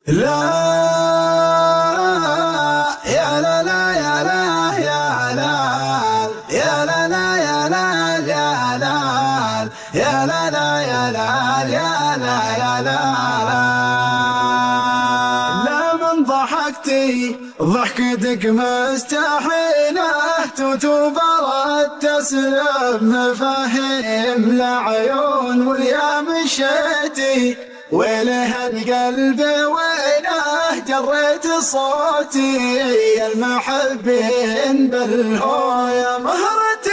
لا يا لا لا يا لا يا لا يا لا لا يا لا يا لا يا لا لا يا لا يا لا يا لا لا من ضحكتي ضحكتك مستحيلة تتبرد تسلم مفاهيم لعيون ويا مشيتي ويله القلب ويله جريت صوتي المحبين بالهوى مهرة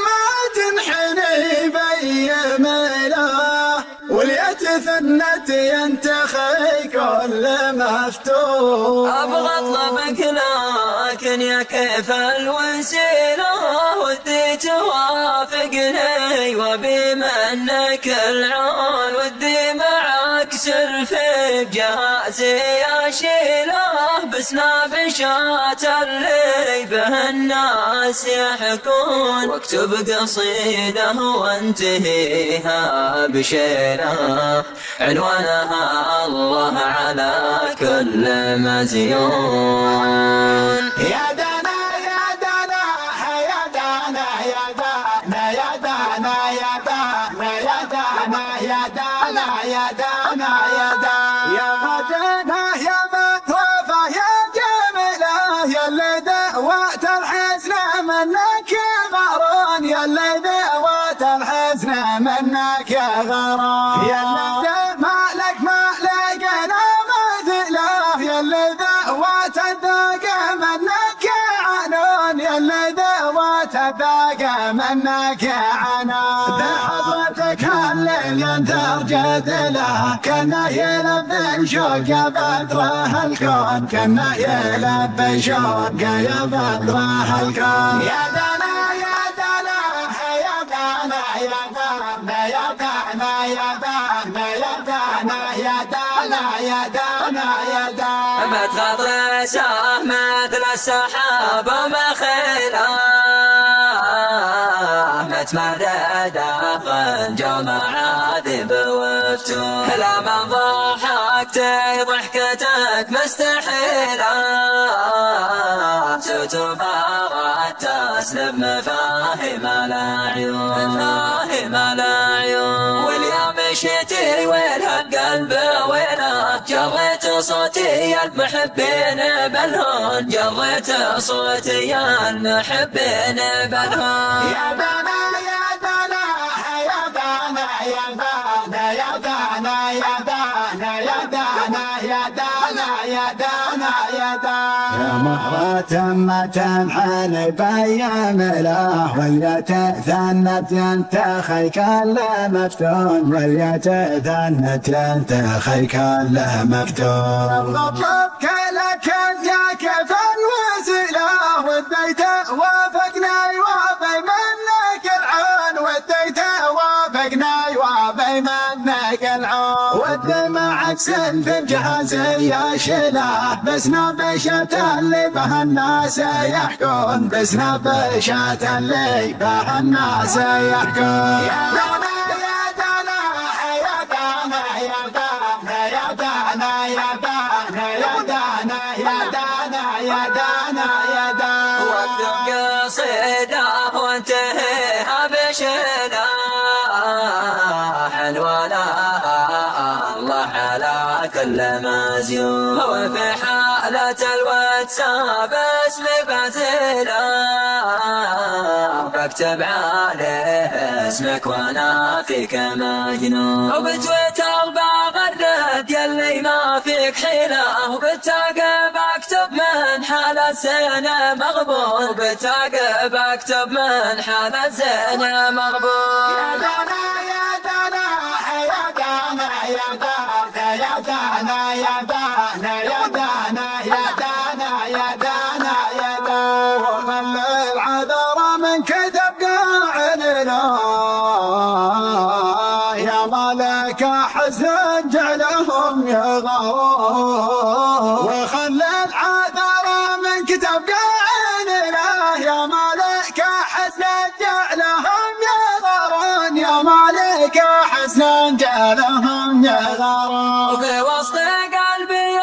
ما تنحني بي ميله وليت ثنتي ينتخي كل مفتوح أبغى أطلبك لكن يا كيف الوسيلة ودي توافقني وبما أنك العون ودي معك سلفي بجهازي أشيله بسناب شات اللي به الناس يحكون واكتب قصيدة وانتهيها بشيله عنوانها الله على كل مزيون يا دانا يا دانا يا دانا يا دانا يا دانا يا دانا يا دانا يا دانا يا دانا يا دانا يا مدينة يا متوفى يا جميلة يا اللي دوات الحزن منك يا غران يا اللي دوات الحزن منك يا غران يا اللي مالك ما لقينا مثله يا اللي دوات الذاق منك يا عنان يا اللي دوات الذاق منك يا عنان بحضرتك الليل ينثر جدله كنا يلبي شوق بدره الكون كنا يلبي شوق يا بدره الكون يا دانا يا دانا يا دانا يا دانا يا دانا يا دانا يا دانا يا دانا يا دانا يا دانا متغطرسه مثل السحاب ومخيله متمردة فالجو معاذب وفتون لا من ضحكتي ضحكتك مستحيلة تتبارد تسلب مفاهيم العيون مفاهيم العيون واليوم مشيتي ويلها القلب ويله جريت صوتي المحبين بالهون جريت صوتي المحبين بالهون يا دانا يا دانا يا دانا يا دانا يا دانا يا دانا يا دانا يا دانا يا دانا يا دانا يا مهرة ما تنحني بأيام له وليتثنت ينتخي كل مفتون وليتثنت ينتخي كل مفتون اطلبك لك يا كيف الوسيلة وديت وافقنا وابي منك العون وديت وافقنا وابي منك العون ودي معك سلف بجهازي يشيله بس نبشت اللي به الناس يحكون بس نبشت اللي به الناس يحكون يا دانا يا دانا يا دانا يا دانا يا دانا يا دانا يا دانا يا دانا يا دانا يا دانا واكتب قصيدة وانتهيها بشيله عنوانها الله على كل مزيون وفي حالة الواتساب اسمي بازله بكتب عليه اسمك وانا فيك مجنون وبتويتر بغرد يلي ما فيك حيلة وبالتعقب اكتب من حالة زينة مغبون وبالتعقب اكتب من حالة زينة مغبون يا دانا يا دانا يا دانا يا دانا يا دانا يا دانا يا دانا يا دانا يا دانا يا دانا ومن العذر منك تبقى علينا يا مالك حزن جعلهم يغارون وخلى العذر منك تبقى علينا يا مالك حزن جعلهم يغارون يا مالك حزن جعلهم يغارون وفي وسط قلبي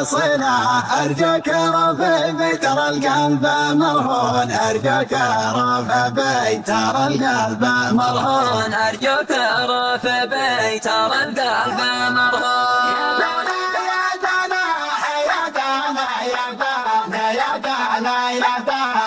صلة أرجوك رفع بي ترى القلب مرهون أرجوك رفع بي ترى القلب مرهون أرجوك رفع بي ترى القلب مرهون يا دانا يا دانا يا دانا يا دانا يا دانا